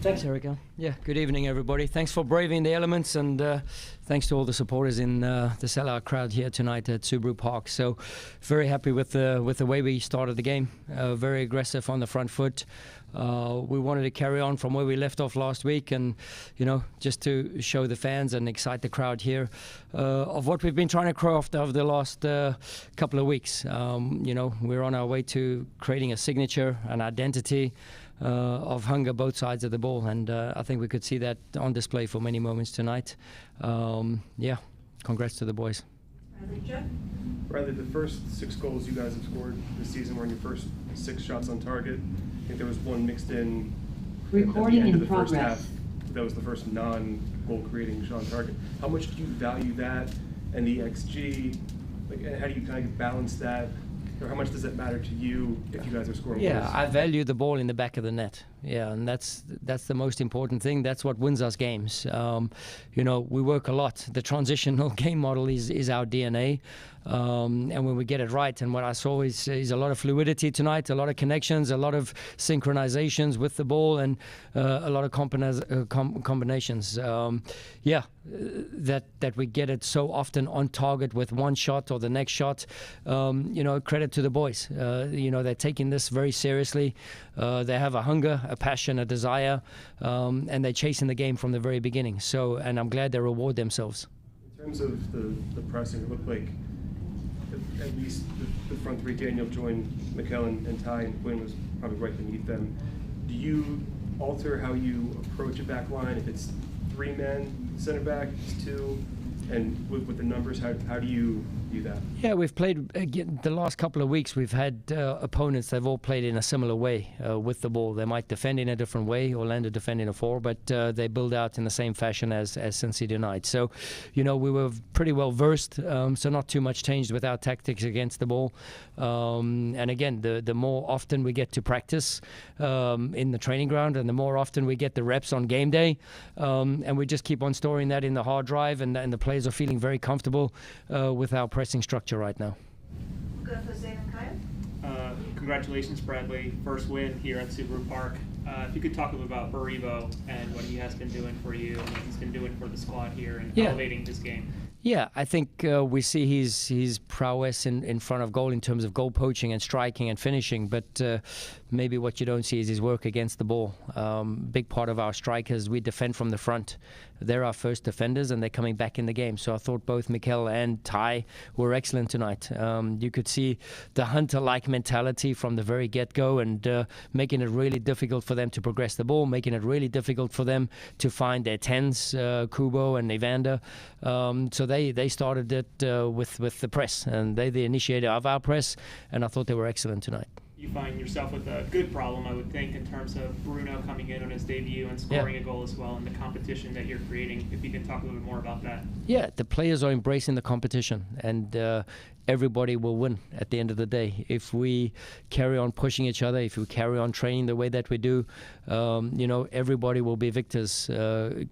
Thanks, Erica. Yeah, good evening, everybody. Thanks for braving the elements, and thanks to all the supporters in the sellout crowd here tonight at Subaru Park. So, very happy with the way we started the game. Very aggressive on the front foot. We wanted to carry on from where we left off last week, and just to show the fans and excite the crowd here of what we've been trying to craft over the last couple of weeks. We're on our way to creating a signature, an identity of hunger both sides of the ball, and I think we could see that on display for many moments tonight. Congrats to the boys. Bradley, the first 6 goals you guys have scored this season were in your first 6 shots on target. I think there was one mixed in Recording at the end of in the first progress. half. That was the first non-goal creating shot on target. How much do you value that and the XG? And how do you kind of balance that? Or how much does it matter to you if you guys are scoring goals? I value the ball in the back of the net. Yeah, and that's the most important thing. That's what wins us games. We work a lot. The transitional game model is our DNA. And when we get it right, and what I saw is a lot of fluidity tonight, a lot of connections, a lot of synchronizations with the ball, and a lot of combinations. That we get it so often on target with one shot or the next shot. Credit to the boys. They're taking this very seriously. They have a hunger, a passion, a desire, and they're chasing the game from the very beginning. So, and I'm glad they reward themselves. In terms of the pressing, it looked like at least the front three, Daniel joined Mikel and Ty, and Quinn was probably right beneath them. Do you alter how you approach a back line? If it's 3 men, center back, it's 2, and with the numbers, how do you do that? Yeah, we've played the last couple of weeks. We've had opponents that have all played in a similar way with the ball. They might defend in a different way. Orlando defend in a 4, but they build out in the same fashion as Cincinnati tonight. So, we were pretty well versed. So not too much changed with our tactics against the ball. And again, the more often we get to practice in the training ground, and the more often we get the reps on game day, and we just keep on storing that in the hard drive, and the players are feeling very comfortable with our pressing structure right now. Congratulations, Bradley. First win here at Subaru Park. If you could talk a little about Baribo and what he has been doing for you and what he's been doing for the squad here and elevating this game. Yeah, I think we see his prowess in front of goal in terms of goal poaching and striking and finishing, but maybe what you don't see is his work against the ball. Big part of our strikers, we defend from the front. They're our first defenders, and they're coming back in the game. So I thought both Mikel and Ty were excellent tonight. You could see the hunter-like mentality from the very get-go, and making it really difficult for them to progress the ball, making it really difficult for them to find their 10s, Kubo and Evander. So they started it with the press, and they're the initiator of our press, and I thought they were excellent tonight. You find yourself with a good problem, I would think, in terms of Bruno coming in on his debut and scoring a goal as well, and the competition that you're creating. If you can talk a little bit more about that. Yeah, the players are embracing the competition, and everybody will win at the end of the day. If we carry on pushing each other, if we carry on training the way that we do, everybody will be victors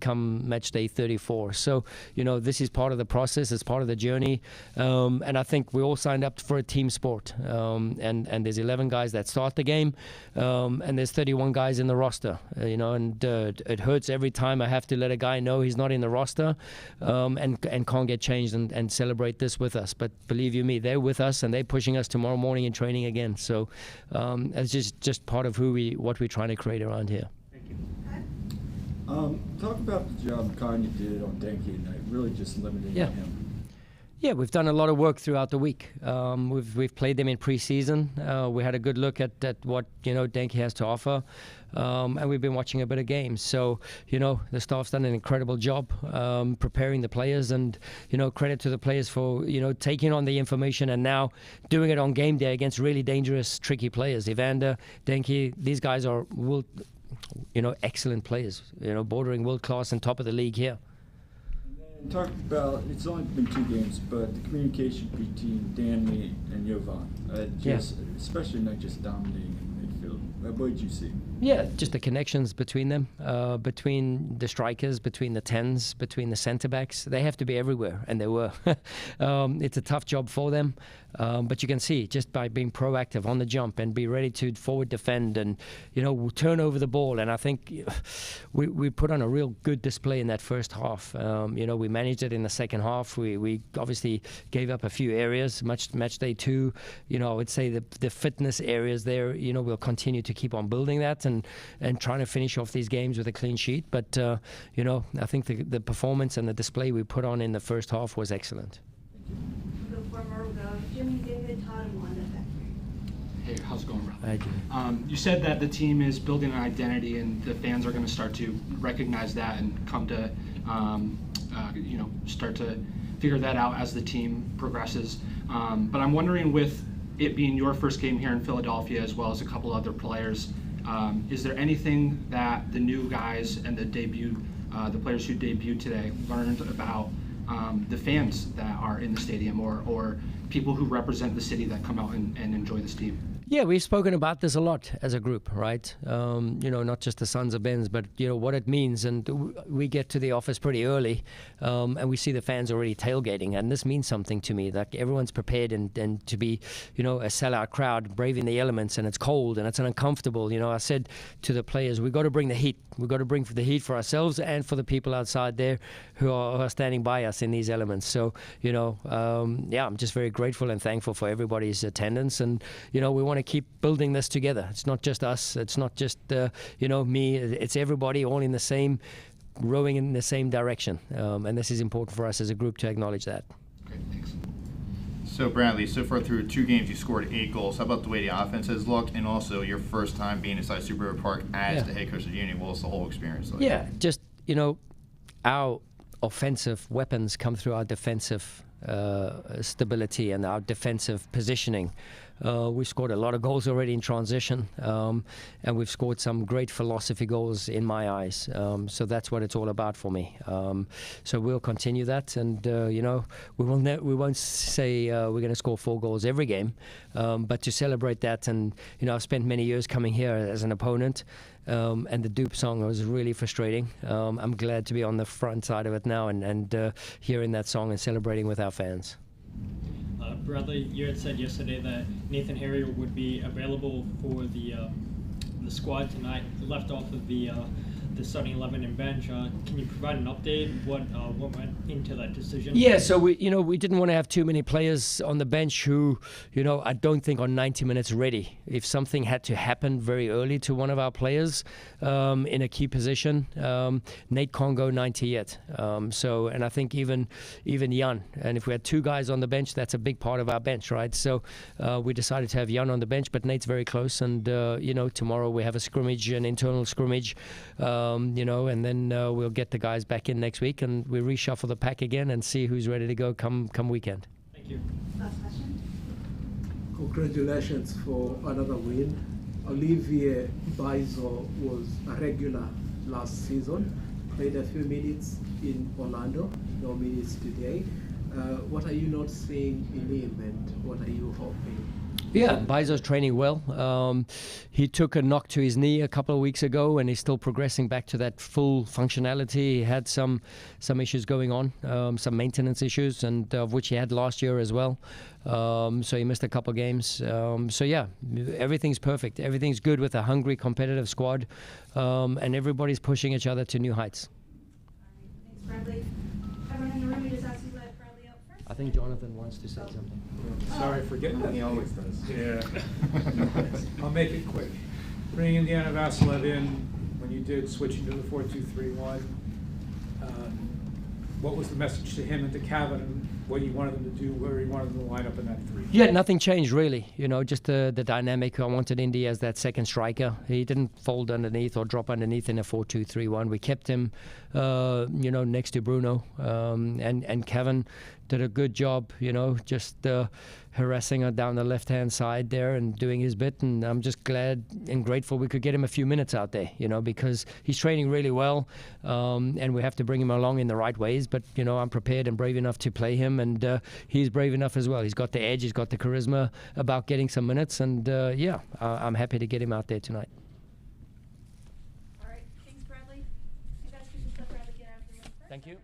come match day 34. So, this is part of the process, it's part of the journey, and I think we all signed up for a team sport, and there's 11 guys that start the game, and there's 31 guys in the roster, and it hurts every time I have to let a guy know he's not in the roster, and can't get changed and celebrate this with us. But believe you me, they're with us, and they're pushing us tomorrow morning in training again. So it's just part of what we're trying to create around here. Thank you. Talk about the job Kanye did on Denke tonight, really just limiting him. Yeah, we've done a lot of work throughout the week. We've played them in preseason. We had a good look at what Denke has to offer, and we've been watching a bit of games. So the staff's done an incredible job preparing the players, and credit to the players for taking on the information and now doing it on game day against really dangerous, tricky players. Evander, Denke, these guys are excellent players. Bordering world class and top of the league here. Talk about, it's only been 2 games, but the communication between Danny and Jovan, especially not just dominating in midfield. What did you see? Yeah, just the connections between them, between the strikers, between the 10s, between the centre-backs. They have to be everywhere, and they were. It's a tough job for them, but you can see just by being proactive on the jump and be ready to forward defend and, turn over the ball. And I think we put on a real good display in that first half. We managed it in the second half. We obviously gave up a few areas, match day 2. I would say the fitness areas there, we'll continue to keep on building that and trying to finish off these games with a clean sheet. But, I think the performance and the display we put on in the first half was excellent. We'll go former, we'll go Jimmy, David, Todd, and Wanda back here. Hey, how's it going, Rob? Hi, Jimmy. You said that the team is building an identity and the fans are going to start to recognize that and come to, start to figure that out as the team progresses. But I'm wondering, with it being your first game here in Philadelphia as well as a couple other players, is there anything that the new guys and the players who debuted today learned about the fans that are in the stadium or people who represent the city that come out and enjoy this team? Yeah, we've spoken about this a lot as a group, right? Not just the Sons of Benz, but what it means. And we get to the office pretty early, and we see the fans already tailgating, and this means something to me. Like, everyone's prepared and to be, a sellout crowd, braving the elements, and it's cold and it's uncomfortable. I said to the players, we got to bring the heat. We've got to bring the heat for ourselves and for the people outside there who are standing by us in these elements. So, I'm just very grateful and thankful for everybody's attendance, and we want to keep building this together. It's not just us. It's not just me. It's everybody all in the same, rowing in the same direction. And this is important for us as a group to acknowledge that. Great, thanks. So Bradley, so far through 2 games, you scored 8 goals. How about the way the offense has looked, and also your first time being inside Subaru Park as the head coach of the unit? What was the whole experience like? Yeah, just our offensive weapons come through our defensive stability and our defensive positioning. We scored a lot of goals already in transition, and we've scored some great philosophy goals in my eyes. So that's what it's all about for me. So we'll continue that, and we won't say we're going to score 4 goals every game, but to celebrate that. And I've spent many years coming here as an opponent, and the dupe song was really frustrating. I'm glad to be on the front side of it now and hearing that song and celebrating with our fans. Bradley, you had said yesterday that Nathan Harrier would be available for the squad tonight, left off of the starting 11 and bench. Can you provide an update? What went into that decision? Yeah, so we didn't want to have too many players on the bench who, I don't think are 90 minutes ready. If something had to happen very early to one of our players in a key position, Nate can't go 90 yet. And I think even Jan, and if we had 2 guys on the bench, that's a big part of our bench, right? So we decided to have Jan on the bench, but Nate's very close, and tomorrow we have a scrimmage, an internal scrimmage. And then we'll get the guys back in next week, and we reshuffle the pack again and see who's ready to go come weekend. Thank you. Last question. Congratulations for another win. Olivier Baizo was a regular last season, played a few minutes in Orlando, no minutes today. What are you not seeing in him, and what are you hoping? Yeah, Baizo's training well. He took a knock to his knee a couple of weeks ago, and he's still progressing back to that full functionality. He had some issues going on, some maintenance issues, and of which he had last year as well. So he missed a couple of games. Everything's perfect. Everything's good with a hungry, competitive squad, and everybody's pushing each other to new heights. All right, thanks, Bradley. Everyone in the room, we just asked you to let Bradley up first. I think Jonathan wants to say something. Sorry for getting that. He always does. Yeah. I'll make it quick. Bringing Deanna Vasilev in, when you did switching to the 4-2-3-1, what was the message to him and to Kevin, and what you wanted them to do, where you wanted them to line up in that 3? Yeah, nothing changed really. Just the dynamic. I wanted Indy as that second striker. He didn't fold underneath or drop underneath in a 4-2-3-1. We kept him, next to Bruno and Kevin did a good job, just harassing her down the left-hand side there and doing his bit. And I'm just glad and grateful we could get him a few minutes out there, because he's training really well, and we have to bring him along in the right ways. But, I'm prepared and brave enough to play him, and he's brave enough as well. He's got the edge, he's got the charisma about getting some minutes, and I'm happy to get him out there tonight. All right, thanks, Bradley. You guys can just let Bradley get out of the room first. Thank you.